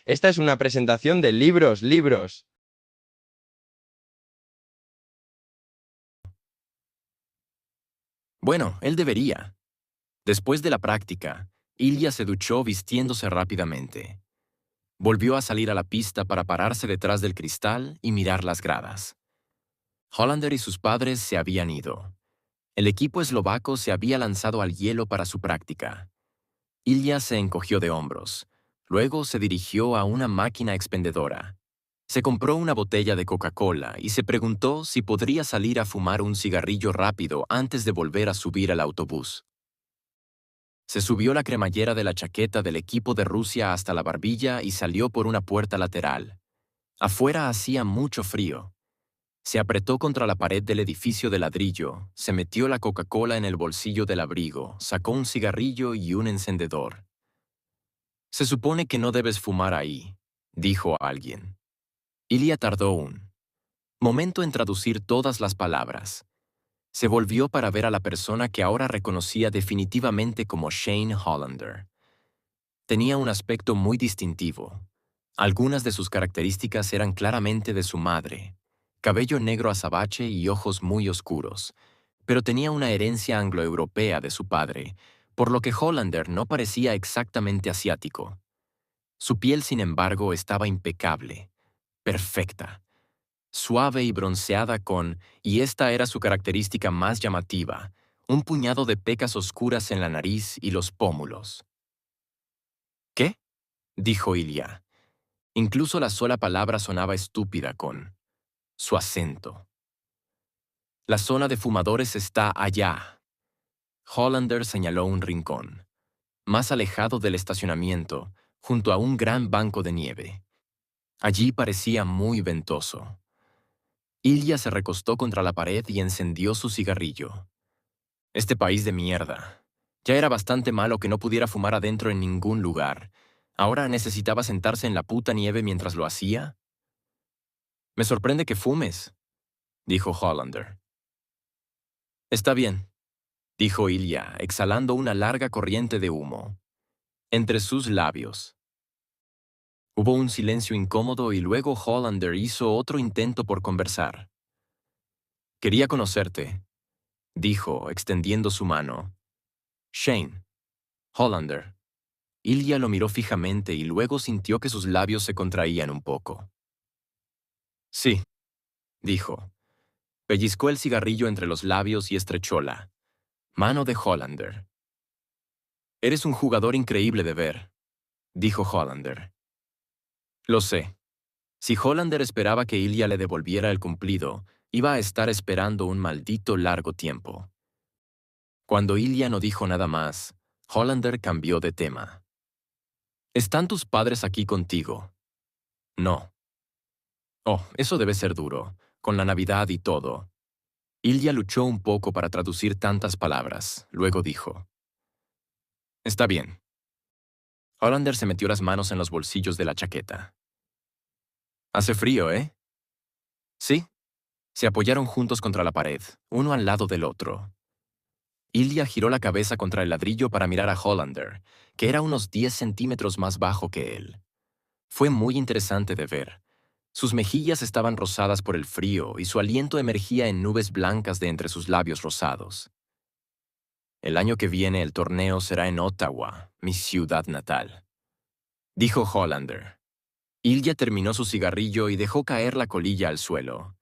Esta es una presentación de libros, libros. Bueno, él debería. Después de la práctica, Ilya se duchó vistiéndose rápidamente. Volvió a salir a la pista para pararse detrás del cristal y mirar las gradas. Hollander y sus padres se habían ido. El equipo eslovaco se había lanzado al hielo para su práctica. Ilya se encogió de hombros. Luego se dirigió a una máquina expendedora. Se compró una botella de Coca-Cola y se preguntó si podría salir a fumar un cigarrillo rápido antes de volver a subir al autobús. Se subió la cremallera de la chaqueta del equipo de Rusia hasta la barbilla y salió por una puerta lateral. Afuera hacía mucho frío. Se apretó contra la pared del edificio de ladrillo, se metió la Coca-Cola en el bolsillo del abrigo, sacó un cigarrillo y un encendedor. Se supone que no debes fumar ahí, dijo a alguien. Ilya tardó un momento en traducir todas las palabras. Se volvió para ver a la persona que ahora reconocía definitivamente como Shane Hollander. Tenía un aspecto muy distintivo. Algunas de sus características eran claramente de su madre. Cabello negro azabache y ojos muy oscuros. Pero tenía una herencia angloeuropea de su padre, por lo que Hollander no parecía exactamente asiático. Su piel, sin embargo, estaba impecable, perfecta, suave y bronceada y esta era su característica más llamativa, un puñado de pecas oscuras en la nariz y los pómulos. ¿Qué? Dijo Ilya. Incluso la sola palabra sonaba estúpida con su acento. La zona de fumadores está allá. Hollander señaló un rincón, más alejado del estacionamiento, junto a un gran banco de nieve. Allí parecía muy ventoso. Ilya se recostó contra la pared y encendió su cigarrillo. Este país de mierda. Ya era bastante malo que no pudiera fumar adentro en ningún lugar. ¿Ahora necesitaba sentarse en la puta nieve mientras lo hacía? Me sorprende que fumes, dijo Hollander. Está bien, dijo Ilya, exhalando una larga corriente de humo. Entre sus labios. Hubo un silencio incómodo y luego Hollander hizo otro intento por conversar. Quería conocerte, dijo, extendiendo su mano. Shane. Hollander. Ilya lo miró fijamente y luego sintió que sus labios se contraían un poco. Sí, dijo. Pellizcó el cigarrillo entre los labios y estrechó la mano de Hollander. Eres un jugador increíble de ver, dijo Hollander. Lo sé. Si Hollander esperaba que Ilya le devolviera el cumplido, iba a estar esperando un maldito largo tiempo. Cuando Ilya no dijo nada más, Hollander cambió de tema. ¿Están tus padres aquí contigo? No. Oh, eso debe ser duro, con la Navidad y todo. Ilya luchó un poco para traducir tantas palabras, luego dijo. Está bien. Hollander se metió las manos en los bolsillos de la chaqueta. Hace frío, ¿eh? Sí. Se apoyaron juntos contra la pared, uno al lado del otro. Ilya giró la cabeza contra el ladrillo para mirar a Hollander, que era unos 10 centímetros más bajo que él. Fue muy interesante de ver. Sus mejillas estaban rosadas por el frío y su aliento emergía en nubes blancas de entre sus labios rosados. El año que viene el torneo será en Ottawa, mi ciudad natal, dijo Hollander. Ilya terminó su cigarrillo y dejó caer la colilla al suelo.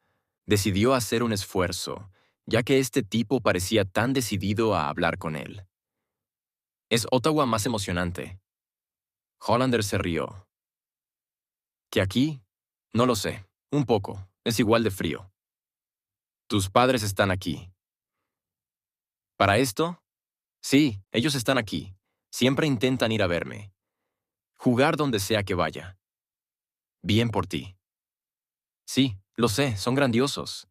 Decidió hacer un esfuerzo, ya que este tipo parecía tan decidido a hablar con él. ¿Es Ottawa más emocionante? Hollander se rió. ¿Que aquí? No lo sé. Un poco. Es igual de frío. Tus padres están aquí. ¿Para esto? Sí, ellos están aquí. Siempre intentan ir a verme. Jugar donde sea que vaya. Bien por ti. Sí, lo sé, son grandiosos.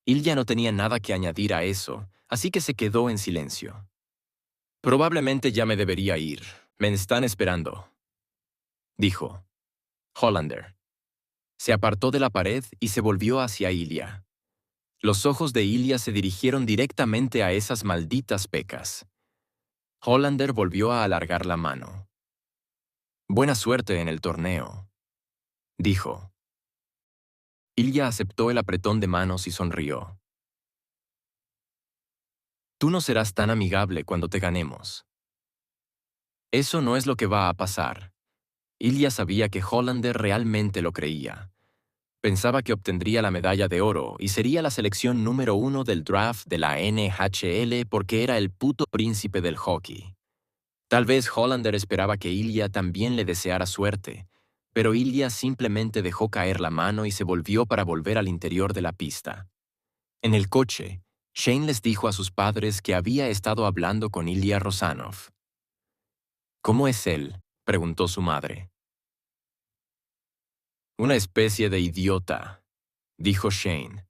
Ilya no tenía nada que añadir a eso, así que se quedó en silencio. Probablemente ya me debería ir. Me están esperando, dijo. Hollander. Se apartó de la pared y se volvió hacia Ilya. Los ojos de Ilya se dirigieron directamente a esas malditas pecas. Hollander volvió a alargar la mano. Buena suerte en el torneo, dijo. Ilya aceptó el apretón de manos y sonrió. Tú no serás tan amigable cuando te ganemos. Eso no es lo que va a pasar. Ilya sabía que Hollander realmente lo creía. Pensaba que obtendría la medalla de oro y sería la selección número 1 del draft de la NHL porque era el puto príncipe del hockey. Tal vez Hollander esperaba que Ilya también le deseara suerte, pero Ilya simplemente dejó caer la mano y se volvió para volver al interior de la pista. En el coche, Shane les dijo a sus padres que había estado hablando con Ilya Rosanov. ¿Cómo es él?, preguntó su madre. Una especie de idiota, dijo Shane.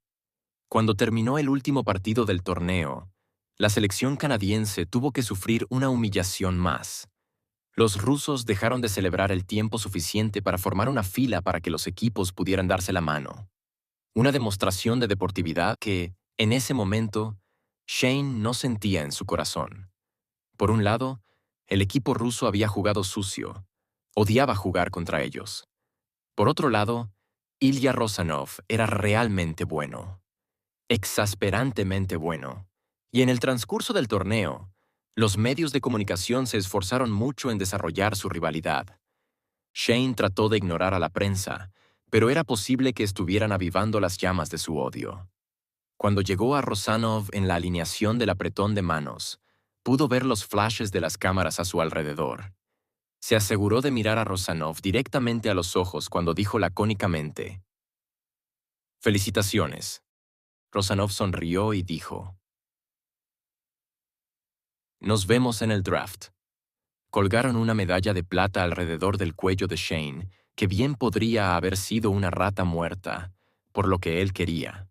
Cuando terminó el último partido del torneo, la selección canadiense tuvo que sufrir una humillación más. Los rusos dejaron de celebrar el tiempo suficiente para formar una fila para que los equipos pudieran darse la mano. Una demostración de deportividad que, en ese momento, Shane no sentía en su corazón. Por un lado, el equipo ruso había jugado sucio. Odiaba jugar contra ellos. Por otro lado, Ilya Rosanov era realmente bueno. Exasperantemente bueno. Y en el transcurso del torneo, los medios de comunicación se esforzaron mucho en desarrollar su rivalidad. Shane trató de ignorar a la prensa, pero era posible que estuvieran avivando las llamas de su odio. Cuando llegó a Rosanov en la alineación del apretón de manos, pudo ver los flashes de las cámaras a su alrededor. Se aseguró de mirar a Rosanov directamente a los ojos cuando dijo lacónicamente: «Felicitaciones». Rosanov sonrió y dijo: «Nos vemos en el draft». Colgaron una medalla de plata alrededor del cuello de Shane, que bien podría haber sido una rata muerta, por lo que él quería.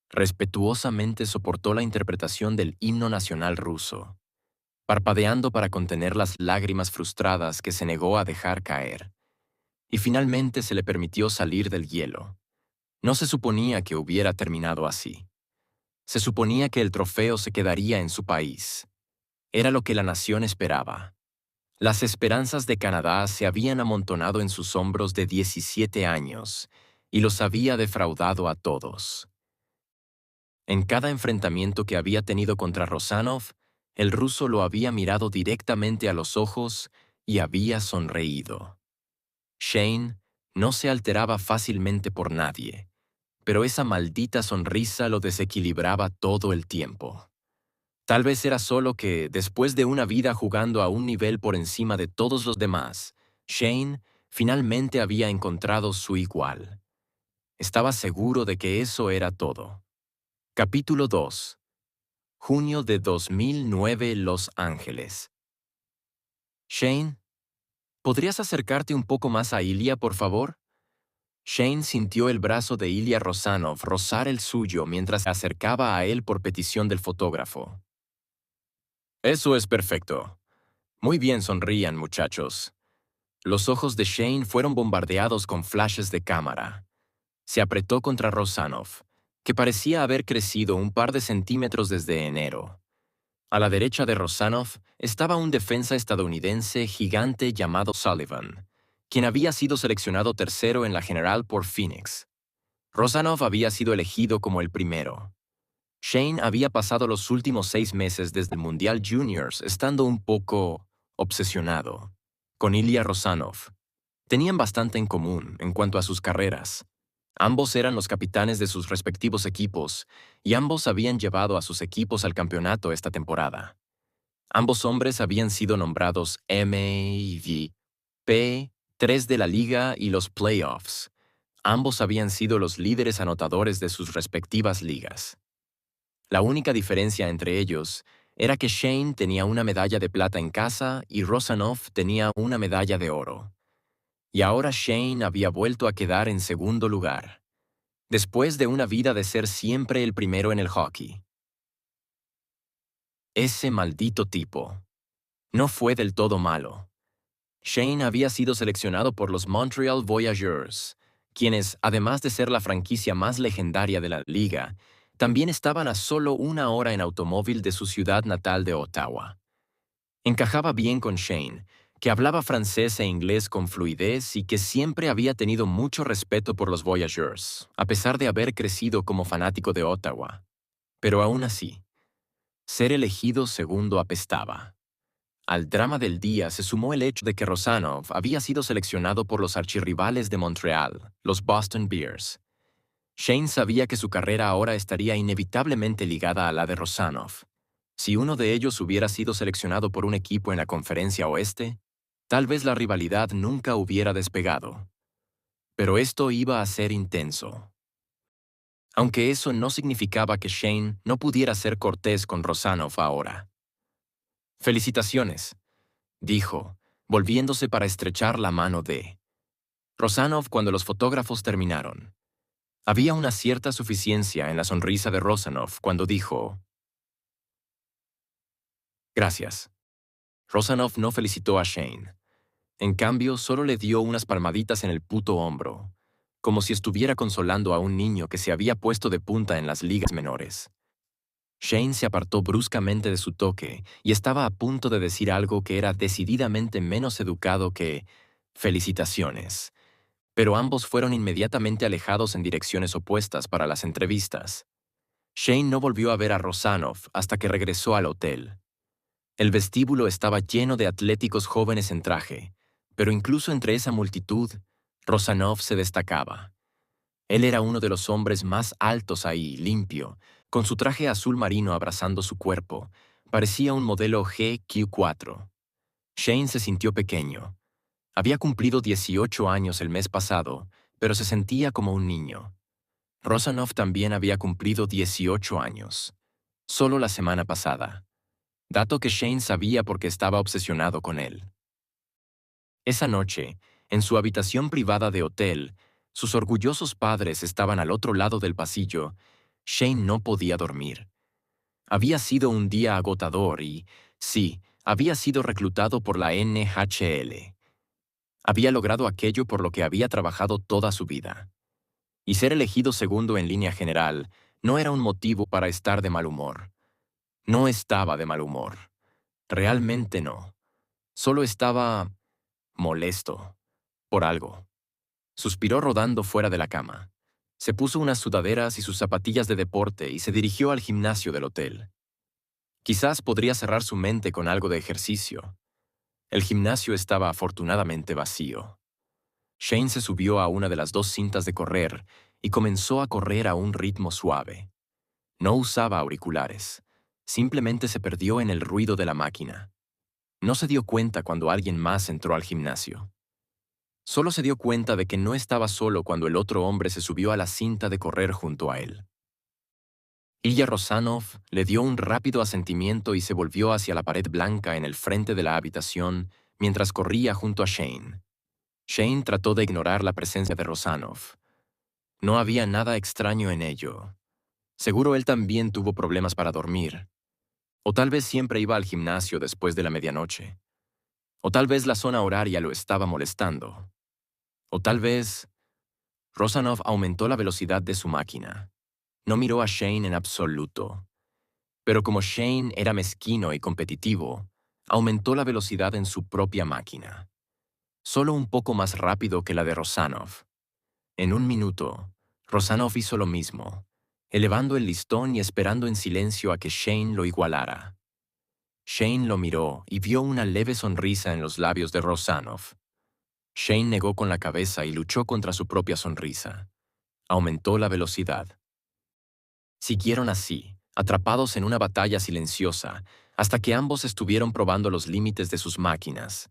Respetuosamente soportó la interpretación del himno nacional ruso, parpadeando para contener las lágrimas frustradas que se negó a dejar caer. Y finalmente se le permitió salir del hielo. No se suponía que hubiera terminado así. Se suponía que el trofeo se quedaría en su país. Era lo que la nación esperaba. Las esperanzas de Canadá se habían amontonado en sus hombros de 17 años y los había defraudado a todos. En cada enfrentamiento que había tenido contra Rosanov, el ruso lo había mirado directamente a los ojos y había sonreído. Shane no se alteraba fácilmente por nadie, pero esa maldita sonrisa lo desequilibraba todo el tiempo. Tal vez era solo que, después de una vida jugando a un nivel por encima de todos los demás, Shane finalmente había encontrado su igual. Estaba seguro de que eso era todo. Capítulo 2. Junio de 2009, Los Ángeles. Shane, ¿podrías acercarte un poco más a Ilya, por favor? Shane sintió el brazo de Ilya Rosanov rozar el suyo mientras se acercaba a él por petición del fotógrafo. Eso es perfecto. Muy bien, sonrían, muchachos. Los ojos de Shane fueron bombardeados con flashes de cámara. Se apretó contra Rosanov, que parecía haber crecido un par de centímetros desde enero. A la derecha de Rosanov estaba un defensa estadounidense gigante llamado Sullivan, quien había sido seleccionado tercero en la general por Phoenix. Rosanov había sido elegido como el primero. Shane había pasado los últimos 6 meses desde el Mundial Juniors estando un poco obsesionado con Ilya Rosanov. Tenían bastante en común en cuanto a sus carreras. Ambos eran los capitanes de sus respectivos equipos y ambos habían llevado a sus equipos al campeonato esta temporada. Ambos hombres habían sido nombrados MVP, 3 de la liga y los playoffs. Ambos habían sido los líderes anotadores de sus respectivas ligas. La única diferencia entre ellos era que Shane tenía una medalla de plata en casa y Rosanov tenía una medalla de oro. Y ahora Shane había vuelto a quedar en segundo lugar, después de una vida de ser siempre el primero en el hockey. Ese maldito tipo. No fue del todo malo. Shane había sido seleccionado por los Montreal Voyageurs, quienes, además de ser la franquicia más legendaria de la liga, también estaban a solo 1 hora en automóvil de su ciudad natal de Ottawa. Encajaba bien con Shane, que hablaba francés e inglés con fluidez y que siempre había tenido mucho respeto por los Voyageurs, a pesar de haber crecido como fanático de Ottawa. Pero aún así, ser elegido segundo apestaba. Al drama del día se sumó el hecho de que Rosanov había sido seleccionado por los archirrivales de Montreal, los Boston Bears. Shane sabía que su carrera ahora estaría inevitablemente ligada a la de Rosanov. Si uno de ellos hubiera sido seleccionado por un equipo en la Conferencia Oeste, tal vez la rivalidad nunca hubiera despegado. Pero esto iba a ser intenso. Aunque eso no significaba que Shane no pudiera ser cortés con Rosanov ahora. «Felicitaciones», dijo, volviéndose para estrechar la mano de Rosanov cuando los fotógrafos terminaron. Había una cierta suficiencia en la sonrisa de Rosanov cuando dijo «Gracias». Rosanov no felicitó a Shane. En cambio, solo le dio unas palmaditas en el puto hombro, como si estuviera consolando a un niño que se había puesto de punta en las ligas menores. Shane se apartó bruscamente de su toque y estaba a punto de decir algo que era decididamente menos educado que «felicitaciones», pero ambos fueron inmediatamente alejados en direcciones opuestas para las entrevistas. Shane no volvió a ver a Rosanov hasta que regresó al hotel. El vestíbulo estaba lleno de atléticos jóvenes en traje, pero incluso entre esa multitud, Rosanov se destacaba. Él era uno de los hombres más altos ahí, limpio, con su traje azul marino abrazando su cuerpo. Parecía un modelo GQ4. Shane se sintió pequeño. Había cumplido 18 años el mes pasado, pero se sentía como un niño. Rosanov también había cumplido 18 años, solo la semana pasada, dato que Shane sabía porque estaba obsesionado con él. Esa noche, en su habitación privada de hotel, sus orgullosos padres estaban al otro lado del pasillo. Shane no podía dormir. Había sido un día agotador y, sí, había sido reclutado por la NHL. Había logrado aquello por lo que había trabajado toda su vida. Y ser elegido segundo en línea general no era un motivo para estar de mal humor. No estaba de mal humor. Realmente no. Solo estaba molesto por algo. Suspiró rodando fuera de la cama. Se puso unas sudaderas y sus zapatillas de deporte y se dirigió al gimnasio del hotel. Quizás podría cerrar su mente con algo de ejercicio. El gimnasio estaba afortunadamente vacío. Shane se subió a una de las 2 cintas de correr y comenzó a correr a un ritmo suave. No usaba auriculares. Simplemente se perdió en el ruido de la máquina. No se dio cuenta cuando alguien más entró al gimnasio. Solo se dio cuenta de que no estaba solo cuando el otro hombre se subió a la cinta de correr junto a él. Ilya Rosanov le dio un rápido asentimiento y se volvió hacia la pared blanca en el frente de la habitación mientras corría junto a Shane. Shane trató de ignorar la presencia de Rosanov. No había nada extraño en ello. Seguro él también tuvo problemas para dormir. O tal vez siempre iba al gimnasio después de la medianoche. O tal vez la zona horaria lo estaba molestando. O tal vez Rosanov aumentó la velocidad de su máquina. No miró a Shane en absoluto. Pero como Shane era mezquino y competitivo, aumentó la velocidad en su propia máquina. Solo un poco más rápido que la de Rosanov. En un minuto, Rosanov hizo lo mismo, elevando el listón y esperando en silencio a que Shane lo igualara. Shane lo miró y vio una leve sonrisa en los labios de Rosanov. Shane negó con la cabeza y luchó contra su propia sonrisa. Aumentó la velocidad. Siguieron así, atrapados en una batalla silenciosa, hasta que ambos estuvieron probando los límites de sus máquinas.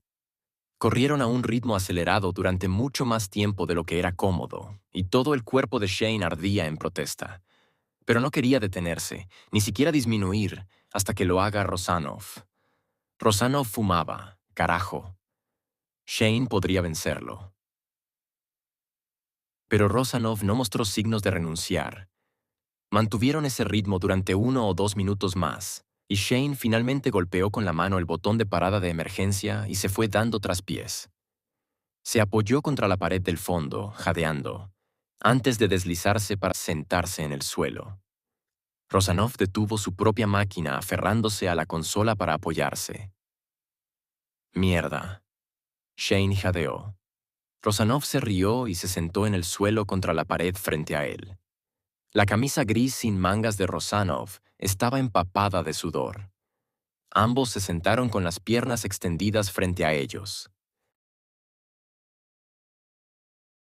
Corrieron a un ritmo acelerado durante mucho más tiempo de lo que era cómodo, y todo el cuerpo de Shane ardía en protesta. Pero no quería detenerse, ni siquiera disminuir, hasta que lo haga Rosanov. Rosanov fumaba, carajo. Shane podría vencerlo. Pero Rosanov no mostró signos de renunciar. Mantuvieron ese ritmo durante 1 o 2 minutos más, y Shane finalmente golpeó con la mano el botón de parada de emergencia y se fue dando traspiés. Se apoyó contra la pared del fondo, jadeando, antes de deslizarse para sentarse en el suelo. Rosanov detuvo su propia máquina aferrándose a la consola para apoyarse. Mierda. Shane jadeó. Rosanov se rió y se sentó en el suelo contra la pared frente a él. La camisa gris sin mangas de Rosanov estaba empapada de sudor. Ambos se sentaron con las piernas extendidas frente a ellos.